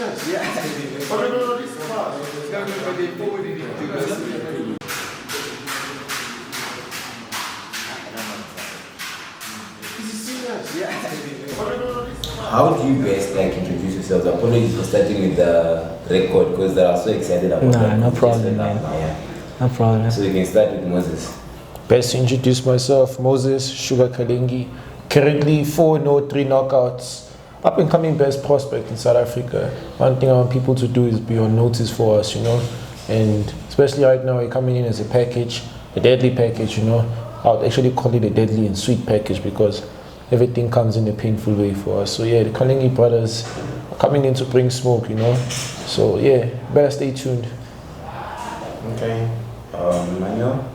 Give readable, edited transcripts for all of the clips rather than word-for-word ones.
Oh, no, this is fast. It's going to be by the forwarding it to the How do you best introduce yourselves? Apologies for starting with the record because they are so excited about that. No problem, man. No problem. So you can start with Moses. Best to introduce myself, Moses Sugar Kalengui. Currently 4-0, 3 knockouts. Up and coming best prospect in South Africa. One thing I want people to do is be on notice for us, and especially right now we're coming in as a package, a deadly package, I would actually call it a deadly and sweet package because everything comes in a painful way for us. So yeah, the Kalengui brothers are coming in to bring smoke, So yeah, better stay tuned. Okay. Manuel?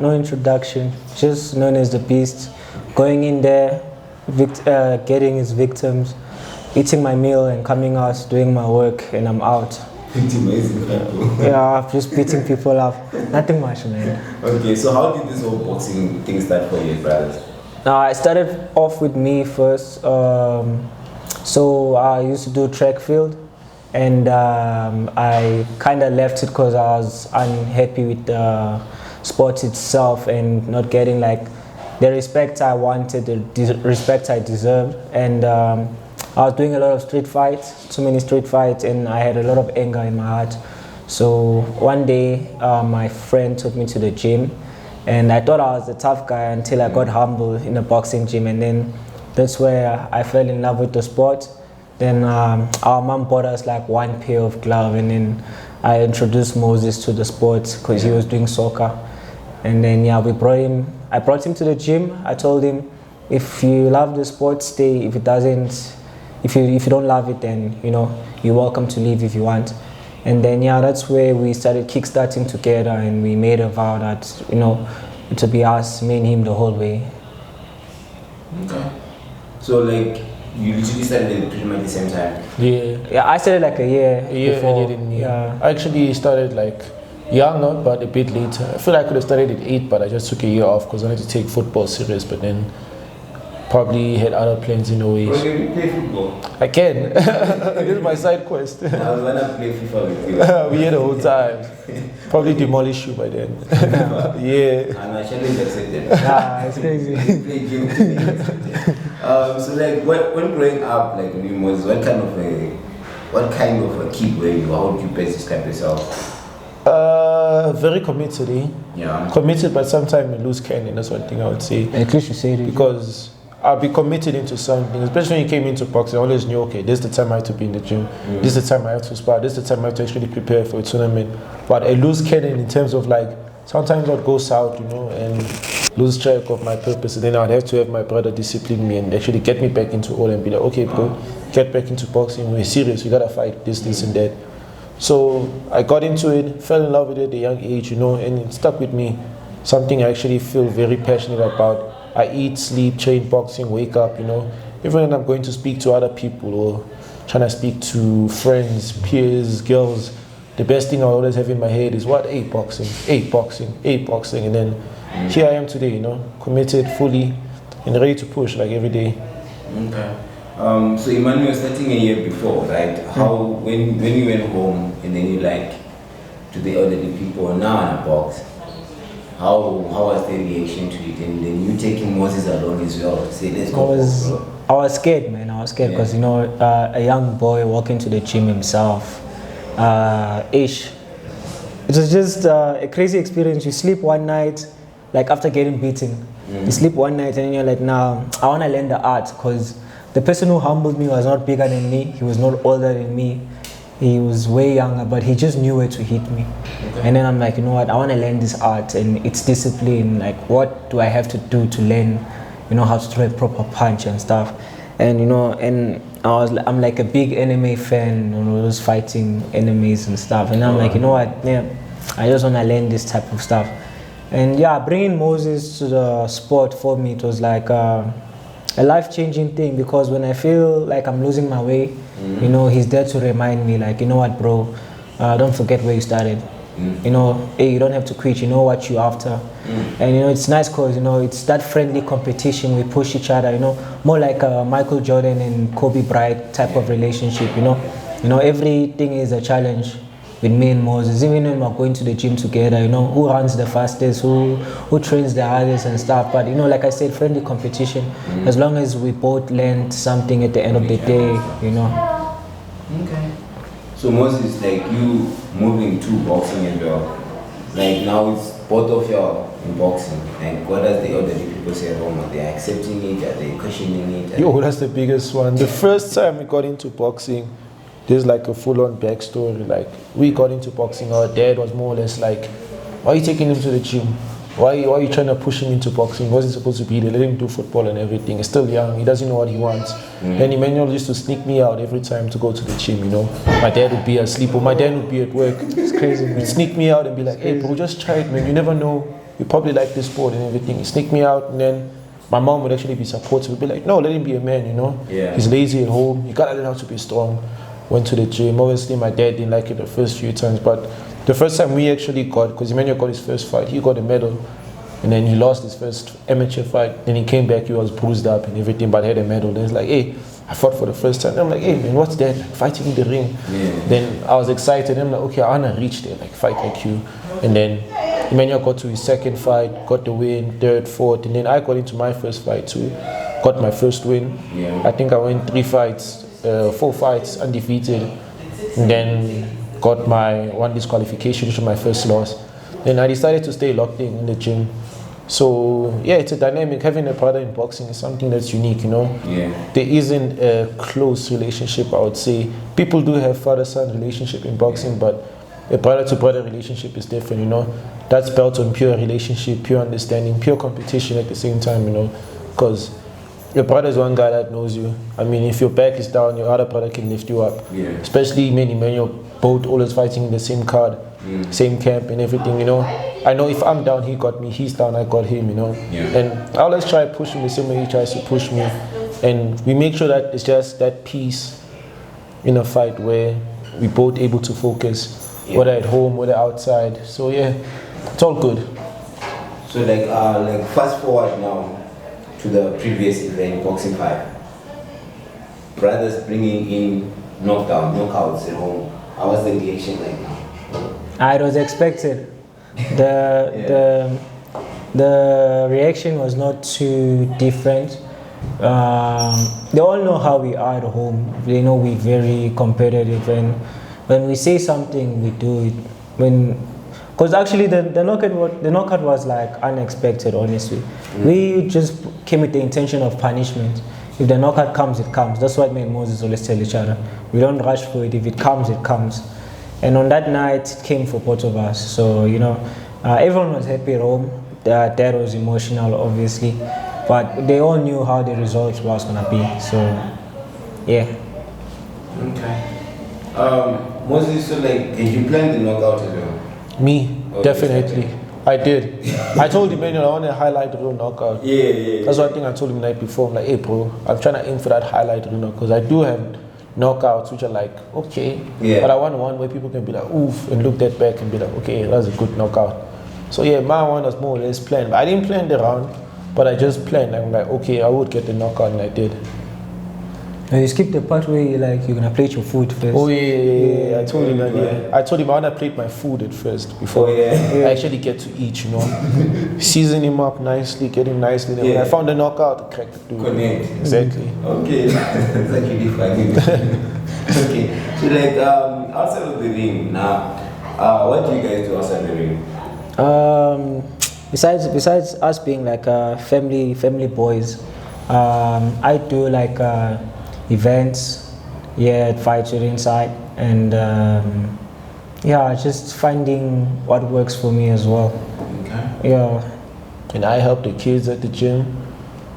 No introduction. Just known as the Beast. Going in there, getting his victims, eating my meal and coming out, doing my work, and I'm out. Amazing people. Yeah, just beating people up. Nothing much, man. Okay, so how did this whole boxing thing start for you, brothers? I started off with me first. So I used to do track field, and I kind of left it because I was unhappy with the sport itself and not getting the respect I wanted, the respect I deserved. And I was doing a lot of street fights, too many street fights, and I had a lot of anger in my heart. So one day my friend took me to the gym, and I thought I was a tough guy until I got humbled in a boxing gym, and then that's where I fell in love with the sport. Then our mom bought us one pair of gloves, and then I introduced Moses to the sport because he was doing soccer. And then I brought him to the gym. I told him, if you love the sport, stay. If you don't love it, then you're welcome to leave if you want. And then that's where we started kickstarting together, and we made a vow that to be us, me and him the whole way. Okay. So you literally started pretty much the same time? Yeah, I started a year before. I actually started younger, but a bit later. I feel I could have started at 8, but I just took a year off because I wanted to take football serious, but then probably had other plans in a way. Well, you play football? I can. This is my side quest. I was going to play FIFA with you. We had the whole time. Probably demolish you by then. Yeah. I'm actually accepted. It's crazy. Play games. So when growing up, when you was, what kind of a kid were you? How would you best describe yourself? Very committed, Yeah. Committed, but sometimes you lose cannon. That's one thing I would say. At least you say it. Because I'll be committed into something, especially when you came into boxing. I always knew, okay, this is the time I have to be in the gym. This is the time I have to spar. This is the time I have to actually prepare for a tournament. But I lose cannon in terms of sometimes I'd go south, and lose track of my purpose. And then I'd have to have my brother discipline me and actually get me back into order and be like, okay, bro, get back into boxing. We're serious. You gotta fight this, and that. So I got into it, fell in love with it at a young age, and it stuck with me. Something I actually feel very passionate about. I eat, sleep, train boxing, wake up, Even when I'm going to speak to other people or trying to speak to friends, peers, girls, the best thing I always have in my head is what? Boxing. And then here I am today, committed fully and ready to push every day. Okay. So Emmanuel, starting a year before, right? How when you went home and then you to the elderly people now in a box, how was their reaction to it? And then you taking Moses along as well to say let's go. I was scared, man. I was scared because a young boy walking to the gym himself, it was just a crazy experience. You sleep one night, after getting beaten. You sleep one night and you're nah, I want to learn the art because the person who humbled me was not bigger than me. He was not older than me. He was way younger, but he just knew where to hit me. Okay. And then I'm you know what? I want to learn this art and it's discipline. What do I have to do to learn, how to throw a proper punch and stuff. And and I'm a big MMA fan, those fighting enemies and stuff. And I'm you know what? Yeah, I just want to learn this type of stuff. And yeah, bringing Moses to the sport for me, it was a life-changing thing because when I feel I'm losing my way, he's there to remind me you know what, bro, don't forget where you started. Hey, you don't have to quit, you know what you're after. And it's nice because it's that friendly competition. We push each other, more like a Michael Jordan and Kobe Bryant type of relationship. You know, everything is a challenge with me and Moses. Even when we're going to the gym together, you know, who runs the fastest, who trains the hardest and stuff. But you know, like I said, friendly competition. As long as we both learn something at the end of the day, you know. Okay. So Moses, like you moving to boxing as well. Like now it's both of y'all in boxing. Like what does the elderly people say at home? Are they accepting it? Are they questioning it? Yo, that's the biggest one. The first time we got into boxing, there's like a full-on backstory. Like we got into boxing, our dad was more or less like, why are you taking him to the gym? Why are you trying to push him into boxing? He wasn't supposed to be there. Let him do football and everything. He's still young. He doesn't know what he wants. And Emmanuel used to sneak me out every time to go to the gym, you know. My dad would be asleep or my dad would be at work. It's crazy, man. He'd sneak me out and be like, hey bro, just try it, man. You never know. You probably like this sport and everything. He'd sneak me out, and then my mom would actually be supportive. Would be like, no, let him be a man, you know. Yeah. He's lazy at home. You gotta learn how to be strong. Went to the gym. Obviously, my dad didn't like it the first few times, but the first time we actually got, because Emmanuel got his first fight, he got a medal. And then he lost his first amateur fight. Then he came back, he was bruised up and everything, but had a medal. Then he's like, hey, I fought for the first time. I'm like, hey man, what's that? Like, fighting in the ring. Yeah. Then I was excited. I'm like, okay, I wanna reach there, like fight like you. And then Emmanuel got to his second fight, got the win, third, fourth, and then I got into my first fight too. Got my first win. Yeah. I think I went 4 fights, undefeated. And then got my 1 disqualification, which was my first loss. Then I decided to stay locked in the gym. So yeah, it's a dynamic. Having a brother in boxing is something that's unique, you know. Yeah. There isn't a close relationship, I would say. People do have father-son relationship in boxing, but a brother-to-brother relationship is different, you know. That's built on pure relationship, pure understanding, pure competition at the same time, you know. Because your brother is one guy that knows you. I mean, if your back is down, your other brother can lift you up. Yeah. Especially me and Emmanuel, both always fighting in the same card, same camp and everything, you know. I know if I'm down, he got me. He's down, I got him, you know. Yeah. And I always try to push him the same way he tries to push me. And we make sure that it's just that peace in a fight where we both able to focus, whether at home, whether outside. So yeah, it's all good. So like fast forward now to the previous event, boxing fight. Brothers bringing in knockouts at home. How was the reaction like now? It was expected. The reaction was not too different. They all know how we are at home. They know we're very competitive, and when we say something, we do it. Because actually the knockout was like unexpected, honestly. We just came with the intention of punishment. If the knockout comes, it comes. That's what me and Moses always tell each other. We don't rush for it. If it comes, it comes. And on that night, it came for both of us. So, you know, everyone was happy at home. Dad was emotional, obviously. But they all knew how the result was going to be. So, yeah. Okay. Moses, so like, did you plan the knockout as well? Me, definitely. I did. I told Emmanuel I want to highlight the real knockout. Yeah. That's one thing I told him the night before. I'm like, hey bro, I'm trying to aim for that highlight reel because I do have knockouts which are like, okay. Yeah. But I want one where people can be like, oof, and look that back and be like, okay, that's a good knockout. So yeah, my one was more or less planned. But I didn't plan the round, but I just planned. I'm like, okay, I would get the knockout, and I did. You skipped the part where you're gonna plate your food first. Oh yeah. I told him that. Yeah. I told him I wanna plate my food at first before I actually get to eat. You know, season him up nicely, get him nicely. Then when I found the knockout, I cracked the dude. Connect. Exactly. Okay, that's actually funny. Okay, so like outside of the ring now, what do you guys do outside the ring? Besides us being like family boys, I do like events, at fights inside, and just finding what works for me as well. Okay. Yeah. And I help the kids at the gym,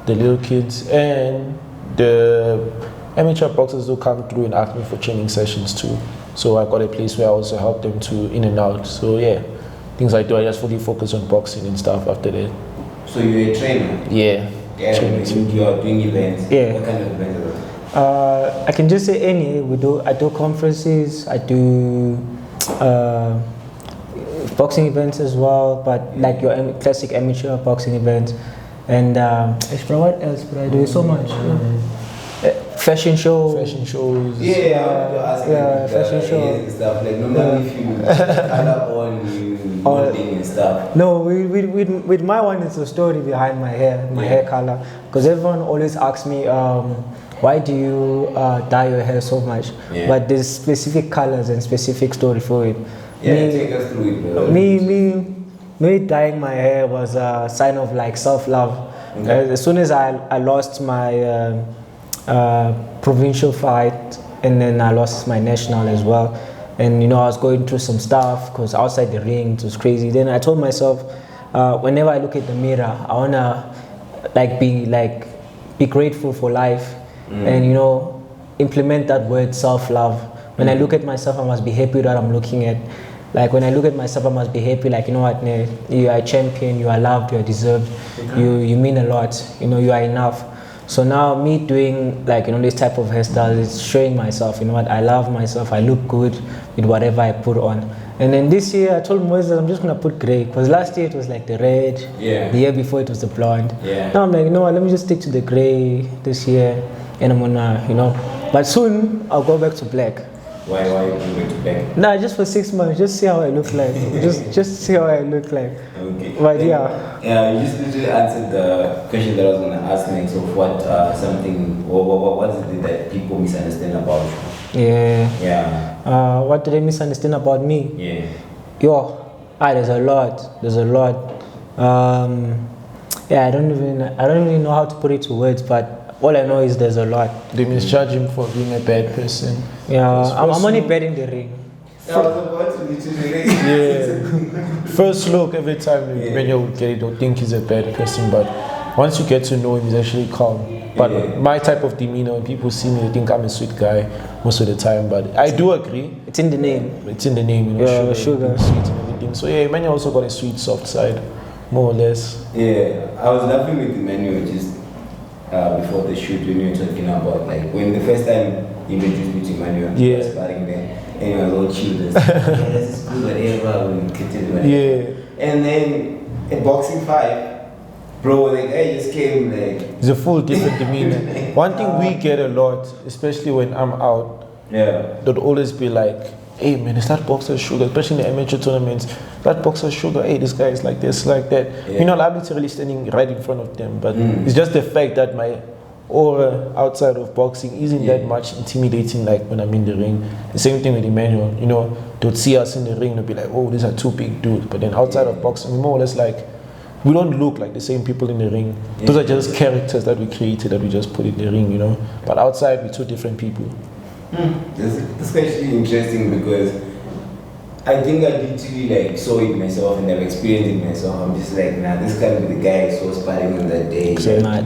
the little kids, and the amateur boxers who come through and ask me for training sessions too. So I got a place where I also help them to in and out. So yeah, things I do, I just fully focus on boxing and stuff after that. So you're a trainer? Yeah. You are doing events? Yeah. What kind of events are those? I can just say any. I do conferences. I do boxing events as well, but like your classic amateur boxing events. And what else? But I do so much. fashion show. Fashion shows. Yeah, I wanted to ask yeah, you fashion show. and stuff. Like normally if you color on you modeling and stuff. No, with my one, it's a story behind my hair color. Because everyone always asks me, why do you dye your hair so much? Yeah. But there's specific colors and specific story for it. Yeah, take us through it, bro. Me dyeing my hair was a sign of like self-love. Okay. As soon as I lost my provincial fight, and then I lost my national as well, and I was going through some stuff because outside the ring it was crazy. Then I told myself, whenever I look at the mirror, I wanna be grateful for life, and implement that word self-love. When I look at myself, I must be happy that I'm looking at. Like when I look at myself, I must be happy. Like you are a champion, you are loved, you are deserved, you mean a lot. You are enough. So now me doing this type of hairstyle is showing myself. I love myself. I look good with whatever I put on. And then this year I told Moses I'm just gonna put grey because last year it was like the red. Yeah. The year before it was the blonde. Yeah. Now I'm like, let me just stick to the grey this year, and I'm gonna, But soon I'll go back to black. Why you going to black? Nah, just for 6 months, just see how I look like. just see how I look like. Okay. But yeah. Yeah, you just literally answered the question that I was gonna ask next of what what is it that people misunderstand about you? Yeah. Yeah. What do they misunderstand about me? Yeah. There's a lot. I don't even know how to put it to words, but all I know is there's a lot. They misjudge him for being a bad person. Yeah, I'm only bad in the ring. I was about to literally. Yeah. First look, every time when you get it, you'll think he's a bad person, but once you get to know him, he's actually calm. But my type of demeanor, when people see me, they think I'm a sweet guy most of the time. But I do agree. It's in the name. It's in the name, sugar. Sweet and everything. So yeah, Emmanuel also got a sweet, soft side, more or less. Yeah, I was laughing with Emmanuel just before the shoot when you were talking about when the first time you introduced me to Emmanuel, yeah, was starting there, and he was all chill. This is good, whatever. We continue. Yeah. And then at boxing 5, bro, I just came it's a full different demeanor. One thing we get a lot, especially when I'm out, they'll always be like, hey man, is that boxer Sugar? Especially in the amateur tournaments, that boxer Sugar, hey, this guy is like this, like that. Yeah. I'm literally standing right in front of them, but it's just the fact that my aura outside of boxing isn't that much intimidating like when I'm in the ring. The same thing with Emmanuel, they'll see us in the ring, they'll be like, oh, these are two big dudes. But then outside of boxing, we're more or less like, we don't look like the same people in the ring. Those are just characters that we created that we just put in the ring, But outside, we're two different people. This is actually interesting because I think I literally saw it myself and I've experienced it myself. I'm just like, this can't be the guy I saw sparring on that day.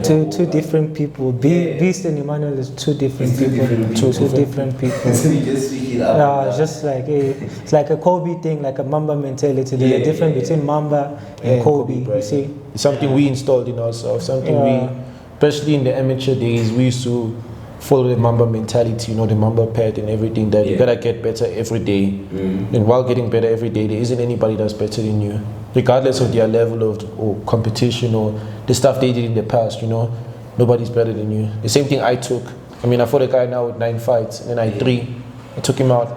Two different people. Beast and Emmanuel is two different people. Two different people. So you just switch it up. It's just like it's like a Kobe thing, like a Mamba mentality. There's a difference between Mamba and Kobe. You see, it's something we installed in ourselves. Something especially in the amateur days, we used to follow the Mamba mentality, the Mamba path and everything, that you gotta get better every day. And while getting better every day, there isn't anybody that's better than you, regardless of their level of competition or the stuff they did in the past. Nobody's better than you. The same thing I took. I fought a guy now with 9 fights, and then I had 3. I took him out.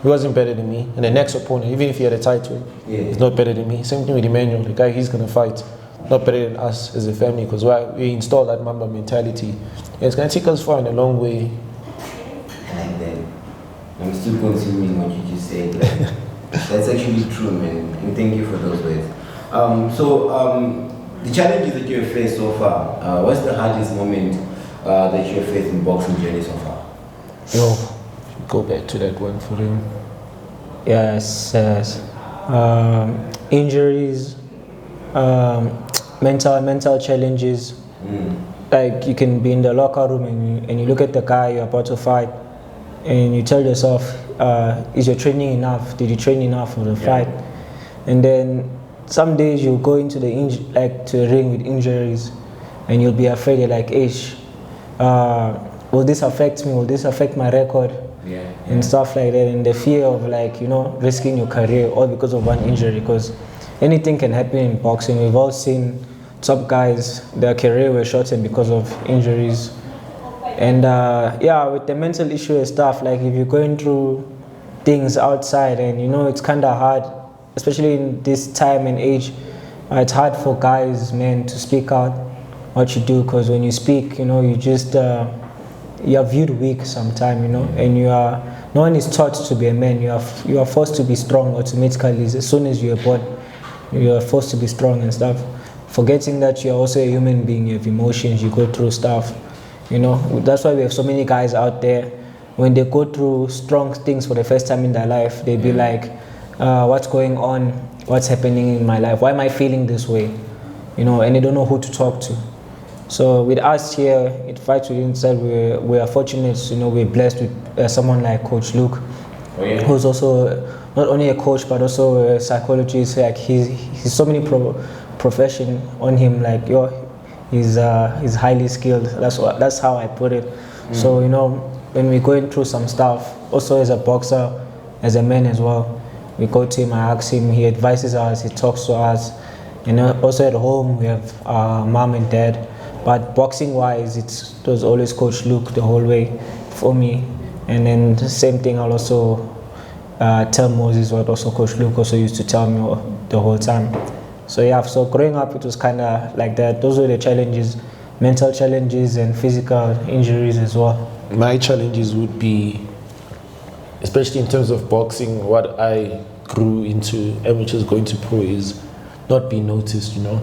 He wasn't better than me. And the next opponent, even if he had a title, he's not better than me. Same thing with Emmanuel, the guy he's gonna fight, not better than us as a family, because we install that Mamba mentality. And it's going to take us far in a long way. I like that. I'm still consuming what you just said. That's actually true, man. And thank you for those words. The challenges that you've faced so far, what's the hardest moment that you've faced in boxing journey so far? Go back to that one for him. Yes. Injuries, mental challenges. Like you can be in the locker room and you look at the guy you're about to fight and you tell yourself, is your training enough? Did you train enough for the fight? And then some days you'll go into the to the ring with injuries and you'll be afraid. You're like, will this affect me? Will this affect my record? And stuff like that. And the fear of risking your career all because of one injury, because anything can happen in boxing. We've all seen top guys, their career was shortened because of injuries. And yeah, with the mental issue and stuff, like if you're going through things outside, and you know it's kind of hard, especially in this time and age. It's hard for guys, men, to speak out what you do, because when you speak, you know, you just you are viewed weak sometimes, you know, and no one is taught to be a man. You are forced to be strong automatically. As soon as you are born, you are forced to be strong and stuff, forgetting that you are also a human being. You have emotions, you go through stuff, you know. That's why we have so many guys out there. When they go through strong things for the first time in their life, they be like, what's going on? What's happening in my life? Why am I feeling this way? You know, and they don't know who to talk to. So with us here at Fight Within Inside, we are fortunate, you know, we're blessed with someone like Coach Luke, who's also not only a coach but also a psychologist. Like he's so many profession on him. Like he's highly skilled. That's how I put it. So you know, when we're going through some stuff, also as a boxer, as a man as well, we go to him, I ask him, he advises us, he talks to us. And also at home, we have mom and dad. But boxing-wise, it was always Coach Luke the whole way for me. And then the same thing, I'll also tell Moses what also Coach Luke also used to tell me the whole time. So yeah, so growing up, it was kind of like that. Those were the challenges, mental challenges and physical injuries as well. My challenges would be, especially in terms of boxing, what I grew into amateurs going to pro is not being noticed, you know.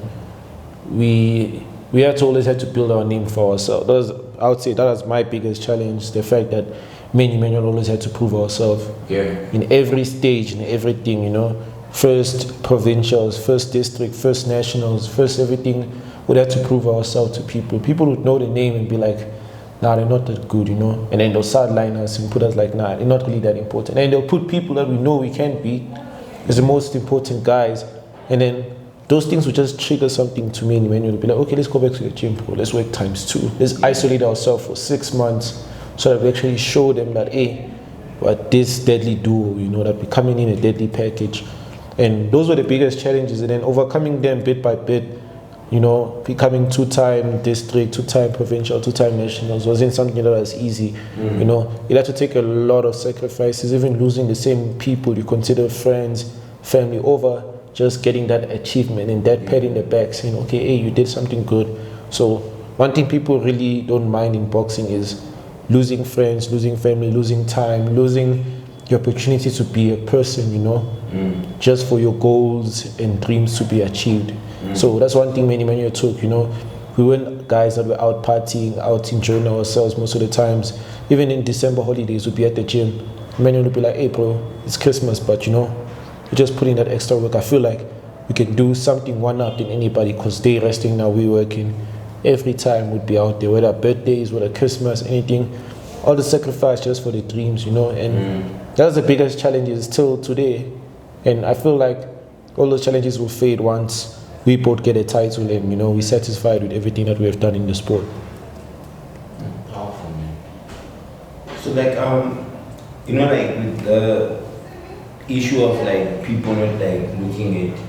We had to always have to build our name for ourselves. I would say that was my biggest challenge, the fact that me and Emmanuel always had to prove ourselves. Yeah. In every stage, in everything, you know. First provincials, first district, first nationals, first everything, we'd have to prove ourselves to people. People would know the name and be like, nah, they're not that good, you know. And then they'll sideline us and put us like, nah, they're not really that important. And they'll put people that we know we can beat as the most important guys. And then those things will just trigger something to me and Emmanuel. They'll be like, okay, let's go back to the gym, bro. Let's work ×2. Let's isolate ourselves for 6 months so that we actually show them that, hey, what this deadly duo, you know, that we're coming in a deadly package. And those were the biggest challenges. And then overcoming them bit by bit, you know, becoming 2-time district, 2-time provincial, 2-time nationals wasn't something that was easy. You know, you had to take a lot of sacrifices, even losing the same people you consider friends, family, over just getting that achievement and that pat in the back saying, okay, hey, you did something good. So one thing people really don't mind in boxing is losing friends, losing family, losing time, losing the opportunity to be a person, you know, just for your goals and dreams to be achieved. So that's one thing Emmanuel took, you know. We weren't guys that were out partying, out enjoying ourselves most of the times. Even in December holidays, we'd be at the gym. Emmanuel would be like, hey bro, it's Christmas, but you know, we're just putting that extra work. I feel like we can do something one up than anybody because they resting now, we working. Every time we'd be out there, whether birthdays, whether Christmas, anything. All the sacrifice just for the dreams, you know. And that's the biggest challenges till today. And I feel like all those challenges will fade once we both get a title and, you know, we're satisfied with everything that we have done in the sport. Powerful, man. So like, you know, like with the issue of like people not like looking at,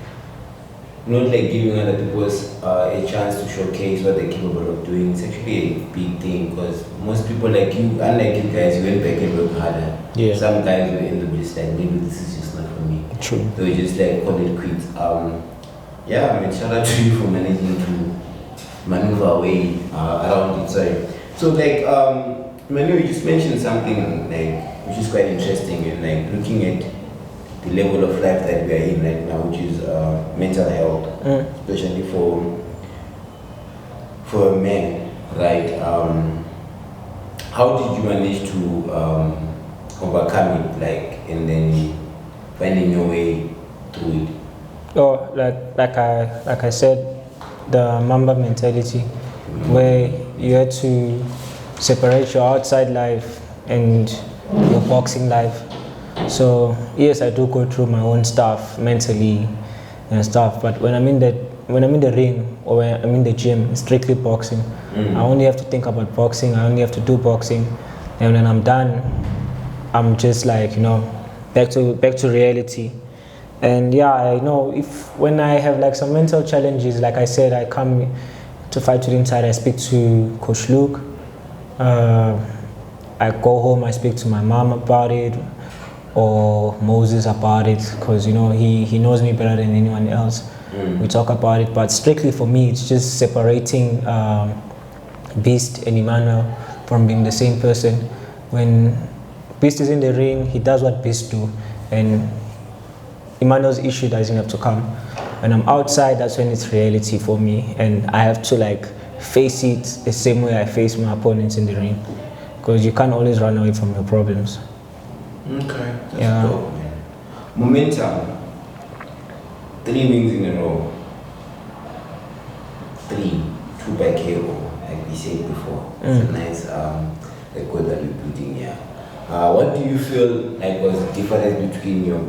not like giving other people a chance to showcase what they're capable of doing, it's actually a big thing because most people like you, unlike you guys, you went back and worked harder. Yeah. Some guys will end up just like, maybe this is just not for me. True. They just like call it quits. Yeah, I mean, shout out to you for managing to maneuver away around it. Sorry. So like, Manu, you just mentioned something like which is quite interesting, and like looking at the level of life that we are in right now, which is mental health, especially for a man, right? How did you manage to overcome it, like, and then finding your way through it? Oh, like I said, the Mamba mentality, where you had to separate your outside life and your boxing life. So yes, I do go through my own stuff mentally and stuff, but when I'm in the ring or when I'm in the gym, it's strictly boxing. I only have to think about boxing. I only have to do boxing, and when I'm done, I'm just like, you know, back to reality. And yeah, I know when I have like some mental challenges, like I said, I come to Fight Within Inside, I speak to Coach Luke, I go home, I speak to my mom about it, or Moses about it, because you know he knows me better than anyone else. We talk about it, but strictly for me, it's just separating Beast and Emmanuel from being the same person. When Beast is in the ring, he does what Beast do, and Emmanuel's issue doesn't have to come. When I'm outside, that's when it's reality for me, and I have to like face it the same way I face my opponents in the ring, because you can't always run away from your problems. Okay, that's dope, man. Momentum. 3 wins in a row. 3, 2 by KO, like we said before. It's a nice record that we're putting here. What do you feel like was the difference between your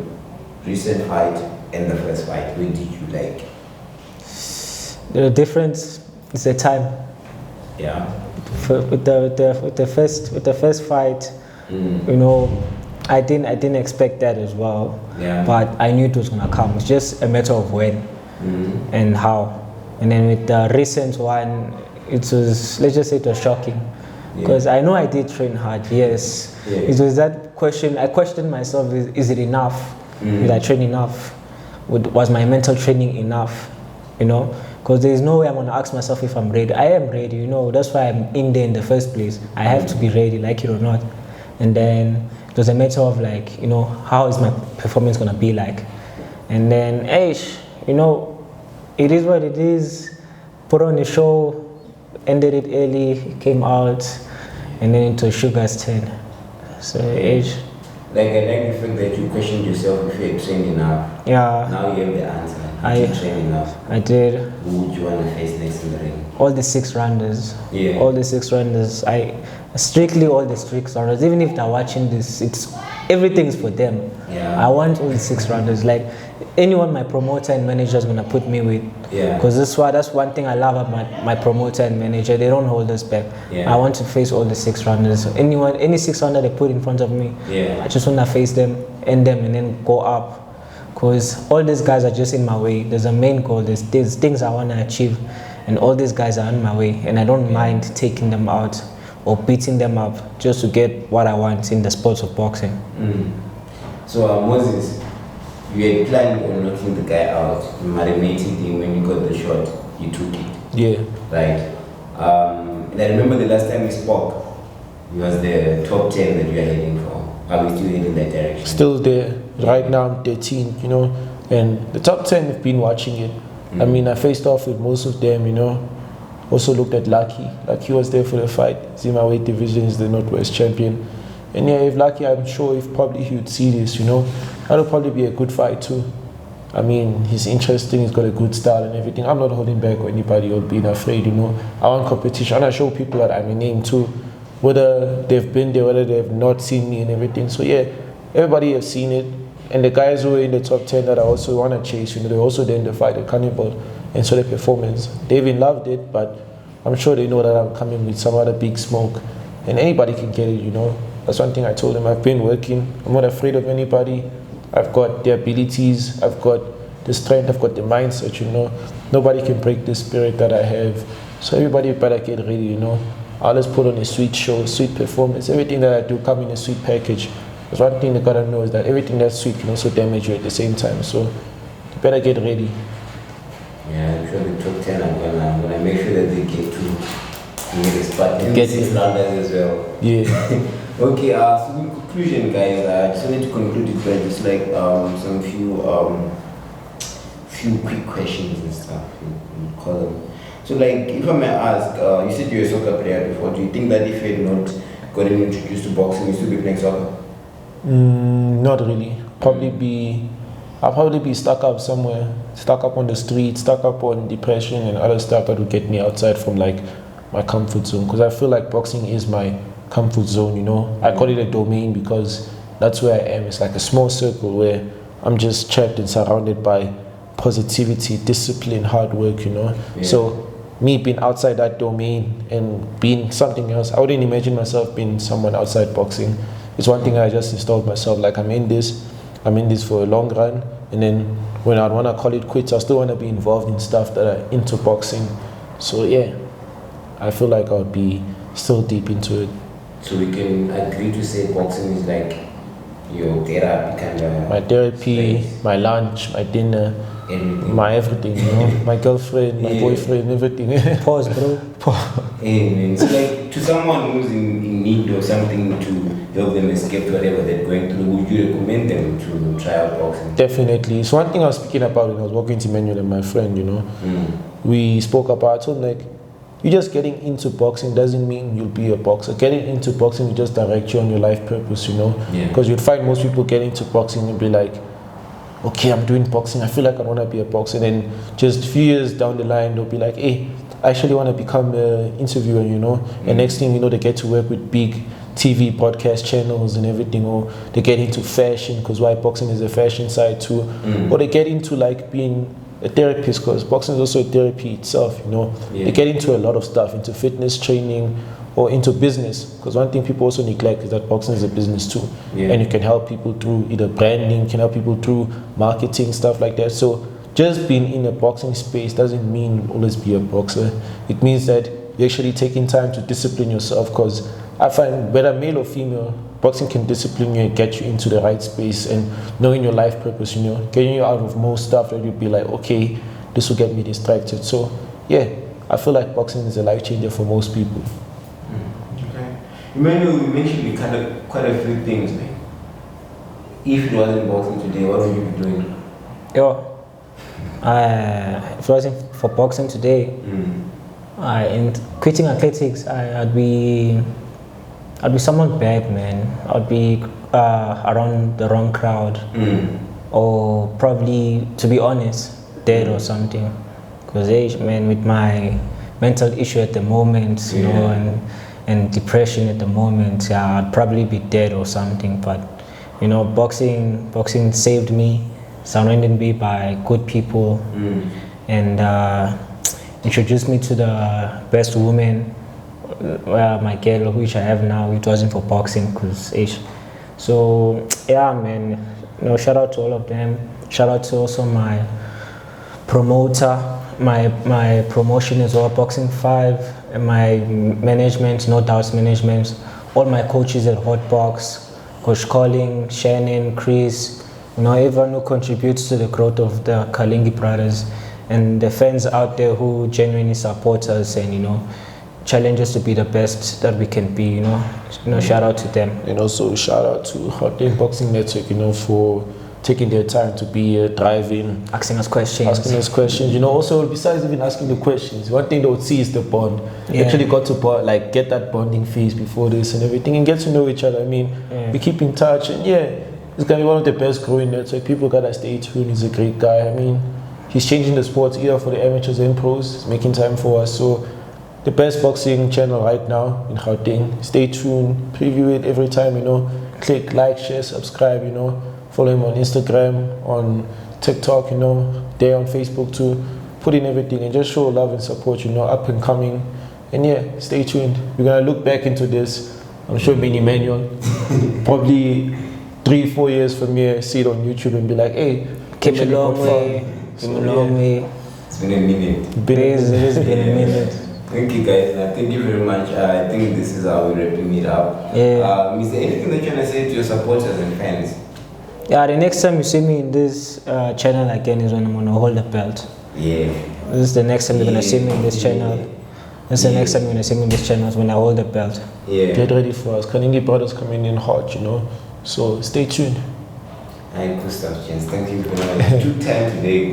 recent fight and the first fight? Where did you like? The difference is the time. Yeah. With the first fight, you know, I didn't expect that as well. Yeah. But I knew it was gonna come. It's just a matter of when and how. And then with the recent one, it was, let's just say, it was shocking. Because I know I did train hard, yes. Yeah. It was that question, I questioned myself, is it enough? Did I train enough? Was my mental training enough? You know? Because there's no way I'm gonna ask myself if I'm ready. I am ready, you know, that's why I'm in there in the first place. I have to be ready, like it or not. And then it was a matter of like, you know, how is my performance gonna be like? And then, you know, it is what it is. Put on the show, ended it early, came out, and then into Sugar's turn. So, Like I like the fact that you questioned yourself if you had trained enough. Yeah. Now you have the answer. Did you train enough? I did. Who would you want to face next in the ring? All the 6 rounders. Yeah. All the 6 rounders. Strictly all the 6 rounders. Even if they're watching this, everything's for them. Yeah. I want all the 6 rounders. Like anyone my promoter and manager is gonna put me with. Yeah. Because that's one thing I love about my promoter and manager. They don't hold us back. Yeah. I want to face all the 6 rounders. Any 6 rounder they put in front of me, Yeah. I just wanna face them, end them, and then go up. Because all these guys are just in my way. There's a main goal. There's things I wanna achieve, and all these guys are in my way. And I don't mind taking them out or beating them up just to get what I want in the sport of boxing. So Moses, you had planned on knocking the guy out, you marinated him. When you got the shot, you took it. Yeah. Right. And I remember the last time we spoke, it was the top 10 that you were heading for. Are we still heading that direction? Still there. Right now I'm 13, you know, and the top 10 have been watching it. I mean, I faced off with most of them, you know. Also looked at Lucky. Lucky was there for the fight. Zima weight division is the Northwest champion. And yeah, if Lucky, I'm sure if probably he would see this, you know, that'll probably be a good fight too. I mean, he's interesting, he's got a good style and everything. I'm not holding back or anybody or being afraid, you know. I want competition. I show people that I'm a name too, whether they've been there, whether they've not seen me and everything. So yeah, everybody has seen it. And the guys who are in the top 10 that I also want to chase, you know, they're also there in the fight at Carnival and so their performance. They even loved it, but I'm sure they know that I'm coming with some other big smoke. And anybody can get it, you know. That's one thing I told them. I've been working. I'm not afraid of anybody. I've got the abilities. I've got the strength. I've got the mindset, you know. Nobody can break the spirit that I have. So everybody better get ready, you know. I'll just put on a sweet show, sweet performance. Everything that I do come in a sweet package. There's one thing they gotta know is that everything that's sweet can also damage you at the same time. So you better get ready. Yeah, I'm sure the top 10 I'm gonna make sure that they get to the spot. Get 6 rounders as well. Yeah. Okay, so in conclusion, guys, I just wanted to conclude it by just like some few quick questions and stuff. You call them. So, like, if I may ask, you said you were a soccer player before. Do you think that if you had not gotten introduced to boxing, you'd still be playing soccer? Not really. I'll probably be stuck up somewhere, stuck up on the street, stuck up on depression and other stuff that would get me outside from like my comfort zone. Because I feel like boxing is my comfort zone, you know. I call it a domain because that's where I am. It's like a small circle where I'm just trapped and surrounded by positivity, discipline, hard work, you know. Yeah. So me being outside that domain and being something else, I wouldn't imagine myself being someone outside boxing. It's one thing I just installed myself, like I'm in this for a long run, and then when I want to call it quits, I still want to be involved in stuff that are into boxing. So yeah, I feel like I would be still deep into it. So we can agree to say boxing is like your therapy kind of. My therapy, space. my lunch, my dinner, Everything. my everything, you know, my girlfriend, my Yeah. boyfriend, everything. Pause, bro. Hey, man. So like to someone who's in need of something to help them escape whatever they're going through, would you recommend them to try out boxing? Definitely. It's one thing I was speaking about when I was walking to Manuel and my friend, you know. We spoke about, so like, you just getting into boxing doesn't mean you'll be a boxer. Getting into boxing will just direct you on your life purpose, you know. Yeah. Because you'd find most people get into boxing and be like, okay, I'm doing boxing, I feel like I want to be a boxer. Then just a few years down the line, they'll be like, hey, I actually want to become an interviewer, you know. And next thing you know, they get to work with big TV podcast channels and everything, or they get into fashion, because why boxing is a fashion side too. Or they get into like being a therapist, because boxing is also a therapy itself, you know. Yeah. They get into a lot of stuff, into fitness training or into business, because one thing people also neglect is that boxing is a business too. Yeah. And you can help people through either branding, can help people through marketing, stuff like that. So just being in a boxing space doesn't mean you'll always be a boxer. It means that you're actually taking time to discipline yourself, because I find whether male or female, boxing can discipline you and get you into the right space and knowing your life purpose, you know, getting you out of most stuff that you'd be like, okay, this will get me distracted. So yeah, I feel like boxing is a life changer for most people. Okay. Emmanuel, you mentioned quite a few things, man. If it wasn't boxing today, what would you be doing? Yo, if it wasn't for boxing today, and quitting athletics, I'd be someone bad, man. I'd be around the wrong crowd, or probably, to be honest, dead or something. Because, man, with my mental issue at the moment, you know, and depression at the moment, yeah, I'd probably be dead or something. But, you know, boxing saved me, surrounded me by good people, and introduced me to the best woman. My girl, which I have now, it wasn't for boxing, cause so yeah, man. You know, shout out to all of them. Shout out to also my promoter, my promotion as well, Boxing 5, and my management, No Doubts Management, all my coaches at Hotbox, Coach Colling, Shannon, Chris. You know, everyone who contributes to the growth of the Kalengui brothers, and the fans out there who genuinely support us and, you know, challenge us to be the best that we can be, you know, shout out to them. And also shout out to Gauteng Boxing Network, you know, for taking their time to be here, driving, Asking us questions. You know, also besides even asking the questions, one thing they would see is the bond. Yeah. Actually got to like get that bonding phase before this and everything, and get to know each other. I mean, we keep in touch, and yeah, it's gonna be one of the best growing network. People gotta stay tuned. He's a great guy. I mean, he's changing the sport either for the amateurs and pros. He's making time for us. So the best boxing channel right now in Gauteng. Stay tuned, preview it every time, you know. Click, like, share, subscribe, you know. Follow him on Instagram, on TikTok, you know. There on Facebook too. Put in everything and just show love and support, you know, up and coming. And yeah, stay tuned. We're gonna look back into this. I'm sure me and Emmanuel, probably 3-4 years from here, see it on YouTube and be like, hey, Came a long way. Came a long way. It's been a minute. It has been a minute. Thank you guys, and thank you very much. I think this is how we're wrapping it up. Yeah. Is there anything that you want to say to your supporters and fans? Yeah, the next time you see me in this channel again is when I'm gonna hold the belt. Yeah. This is the next time you're gonna see me in this channel. This is the next time you're gonna see me in this channel is when I hold the belt. Yeah. Get ready for us. Kalengui brothers coming in hot, you know. So stay tuned. Hi, good stuff, gents. Thank you for your time today.